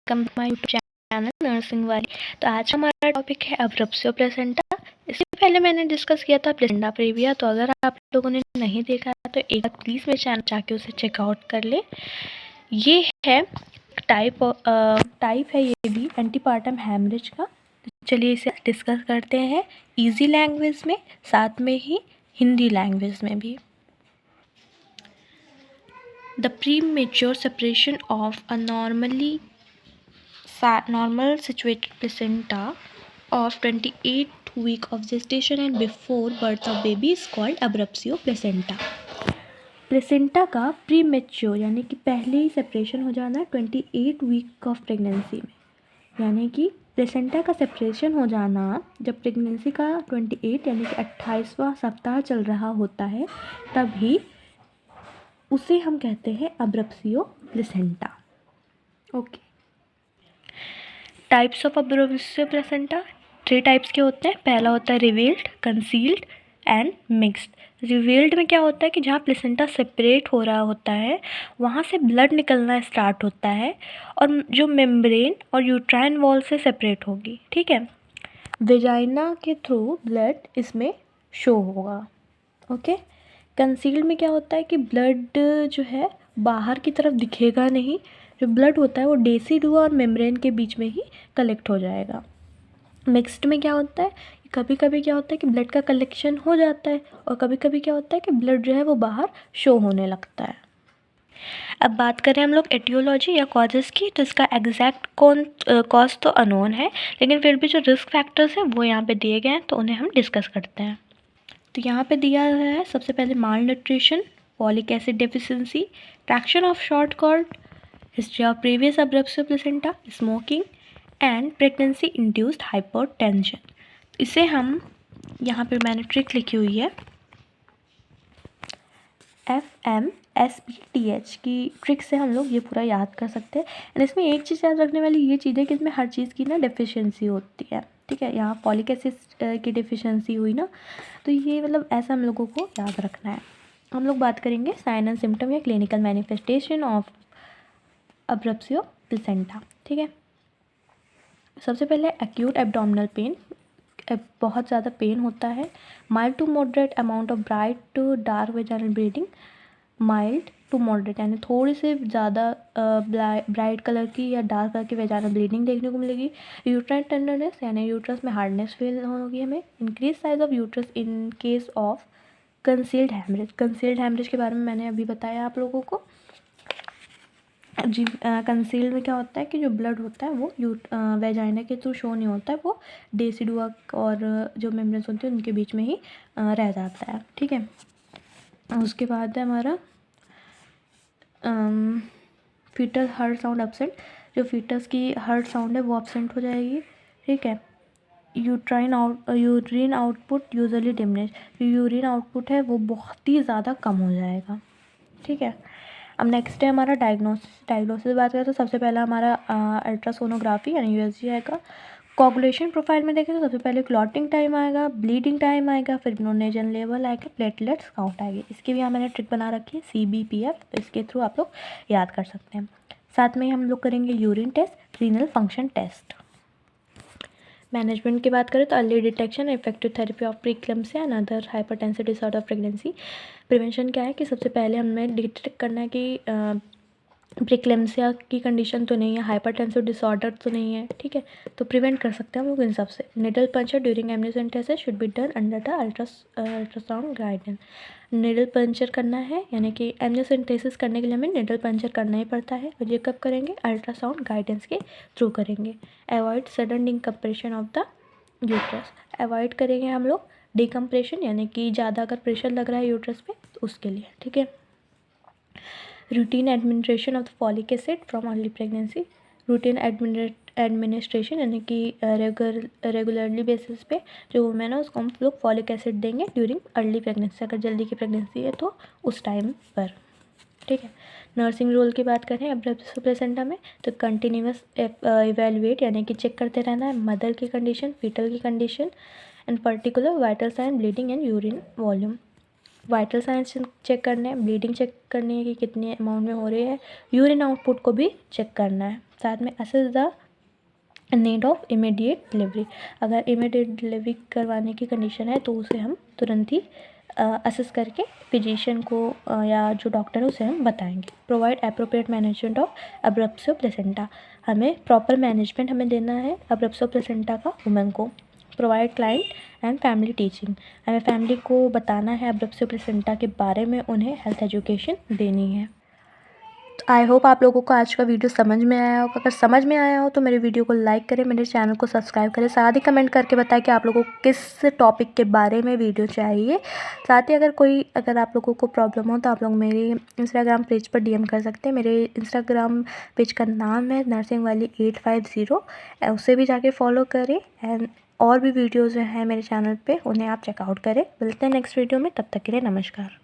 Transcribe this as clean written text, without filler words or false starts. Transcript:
Welcome to my YouTube channel nursing वाली। तो आज हमारा टॉपिक है अब्रप्सियो प्लेसेंटा। इससे पहले मैंने डिस्कस किया था प्लेसेंटा प्रीविया, तो अगर आप लोगों ने नहीं देखा तो एक बार प्लीज़ मेरे चैनल जाके उसे चेकआउट कर ले। ये है टाइप है ये भी एंटीपार्टम हैमरेज का। चलिए इसे डिस्कस करते हैं ईजी लैंग्वेज में, साथ में ही हिंदी लैंग्वेज में भी। The premature separation of a normal situated placenta of 28 week of gestation and before birth of baby is called abruptio placenta। Placenta का प्रीमेच्योर यानी कि पहले ही सेपरेशन हो जाना 28 वीक ऑफ प्रेगनेंसी में, यानी कि प्लेसेंटा का सेपरेशन हो जाना जब प्रेगनेंसी का 28 यानी कि 28वां सप्ताह चल रहा होता है, तभी उसे हम कहते हैं abruptio placenta. Okay, types of abruptio placenta 3 types के होते हैं। पहला होता है revealed, concealed and mixed. Revealed में क्या होता है कि जहाँ प्लेसेंटा सेपरेट हो रहा होता है वहाँ से ब्लड निकलना स्टार्ट होता है और जो मेम्ब्रेन और यूट्राइन वॉल से सेपरेट होगी, ठीक है। वेजाइना के थ्रू ब्लड इसमें शो होगा। ओके, कंसील्ड में क्या होता है कि ब्लड जो है बाहर की तरफ दिखेगा नहीं, जो ब्लड होता है वो डेसिडुआ और मेम्ब्रेन के बीच में ही कलेक्ट हो जाएगा। मिक्स्ड में क्या होता है, कभी कभी क्या होता है कि ब्लड का कलेक्शन हो जाता है और कभी कभी क्या होता है कि ब्लड जो है वो बाहर शो होने लगता है। अब बात करें हम लोग एटियोलॉजी या कॉजेज़ की, तो इसका एग्जैक्ट कॉज तो अननोन है, लेकिन फिर भी जो रिस्क फैक्टर्स हैं वो यहाँ पे दिए गए हैं, तो उन्हें हम डिस्कस करते हैं। तो यहाँ पे दिया हुआ है सबसे पहले malnutrition, folic acid deficiency, traction of short cord, history of previous abruptio placenta, smoking and pregnancy induced hypertension. इसे हम यहाँ पे मैंने ट्रिक लिखी हुई है FMSBTH की ट्रिक से हम लोग ये पूरा याद कर सकते हैं। एंड इसमें एक चीज़ याद रखने वाली ये चीज़ है कि इसमें हर चीज़ की ना डेफिशिएंसी होती है, ठीक है। यहाँ फॉलिक एसिड की डेफिशिएंसी हुई ना, तो ये मतलब ऐसा हम लोगों को याद रखना है। हम लोग बात करेंगे साइन एंड सिम्टम या clinical manifestation of abruptio placenta, ठीक है। सबसे पहले एक्यूट एब्डोमिनल पेन, बहुत ज़्यादा पेन होता है। Mild to moderate amount of bright to dark vaginal bleeding, mild to moderate यानी थोड़ी से ज़्यादा ब्राइट कलर की या डार्क कलर की वेजाइनल ब्लीडिंग देखने को मिलेगी। यूट्राइन टेंडरनेस यानी यूट्रस में हार्डनेस फील होगी हमें। Increase size of uterus in case of concealed haemorrhage. Concealed haemorrhage के बारे में मैंने अभी बताया आप लोगों को। जी, कंसील्ड में क्या होता है कि जो ब्लड होता है वो वेजाइना के थ्रू शो नहीं होता है, वो डेसिडुआ और जो मेम्ब्रेन्स होती है उनके बीच में ही रह जाता है, ठीक है। उसके बाद है हमारा फीटस हार्ट साउंड एब्सेंट। जो फीटस की हार्ट साउंड है वो एब्सेंट हो जाएगी, ठीक है। Urine output usually diminish. जो यूरिन आउटपुट है वो बहुत ही ज़्यादा कम हो जाएगा, ठीक है। अब नेक्स्ट है हमारा डायग्नोसिस बात करें तो सबसे पहला हमारा अल्ट्रासोनोग्राफी यानी USG आएगा। कोगुलेशन प्रोफाइल में देखें तो सबसे पहले क्लॉटिंग टाइम आएगा, ब्लीडिंग टाइम आएगा, फिर ब्लोनेजन लेवल आएगा, प्लेटलेट्स काउंट आएगी। इसकी भी यहाँ मैंने ट्रिक बना रखी है CBPF, तो इसके थ्रू आप लोग याद कर सकते हैं। साथ में हम लोग करेंगे urine test, renal function test. Management की बात करें तो early detection, effective therapy of preeclampsia and other hypertensive disorder of pregnancy. Prevention क्या है कि सबसे पहले हमें डिटेक्ट करना है कि प्रीक्लम्सिया की कंडीशन तो नहीं है, हाइपरटेंसिव डिसऑर्डर तो नहीं है, ठीक है। तो प्रिवेंट कर सकते हैं हम लोग इन सब से। Needle puncture during amniocentesis should be done under the ultrasound guidance. Needle puncture करना है यानी कि एमनियोसेंटेसिस करने के लिए हमें निडल पंचर करना ही पड़ता है, और ये कब करेंगे, अल्ट्रासाउंड गाइडेंस के थ्रू करेंगे। Avoid sudden decompression of the uterus. Avoid करेंगे हम लोग डिकम्प्रेशन यानी कि ज़्यादा अगर प्रेशर लग रहा है यूट्रस पे तो उसके लिए, ठीक है। Routine administration of the folic acid from early pregnancy. Routine administration यानी कि रेगुलरली बेसिस पे जो वुमेन है उसको हम लोग फॉलिक एसिड देंगे ड्यूरिंग अर्ली प्रेगनेंसी, अगर जल्दी की प्रेगनेंसी है तो उस टाइम पर, ठीक है। नर्सिंग रोल की बात करें अब्रप्सियो प्लेसेंटा में तो कंटिन्यूअस इवेलुएट यानी कि चेक करते रहना है मदर की कंडीशन, फीटल की condition and particular vital sign, bleeding and urine volume. Vital science check करने हैं, ब्लीडिंग चेक करनी है कि कितने अमाउंट में हो रही है, यूरिन आउटपुट को भी चेक करना है, साथ में assess the need of immediate delivery. अगर इमीडिएट डिलीवरी करवाने की कंडीशन है तो उसे हम तुरंत ही असेस करके फिजिशियन को या जो डॉक्टर है उसे हम बताएंगे। Provide appropriate management of abruptio placenta, हमें प्रॉपर मैनेजमेंट हमें देना है अब्रप्सियो प्लेसेंटा का वुमेन को। Provide client and family teaching, हमें फैमिली को बताना है अब्रप्सियो प्लेसेंटा के बारे में, उन्हें हेल्थ एजुकेशन देनी है। आई होप आप लोगों को आज का वीडियो समझ में आया होगा। अगर समझ में आया हो तो मेरे वीडियो को लाइक करें, मेरे चैनल को सब्सक्राइब करें, साथ ही कमेंट करके बताएं कि आप लोगों को किस टॉपिक के बारे में वीडियो चाहिए। साथ ही अगर आप लोगों को प्रॉब्लम हो तो आप लोग मेरे इंस्टाग्राम पेज पर डीएम कर सकते हैं। मेरे इंस्टाग्राम पेज का नाम है नर्सिंग वैली 850, उसे भी जाके फॉलो करें। एंड और भी वीडियोज़ हैं मेरे चैनल पर, उन्हें आप चेकआउट करें। मिलते हैं नेक्स्ट वीडियो में, तब तक के लिए नमस्कार।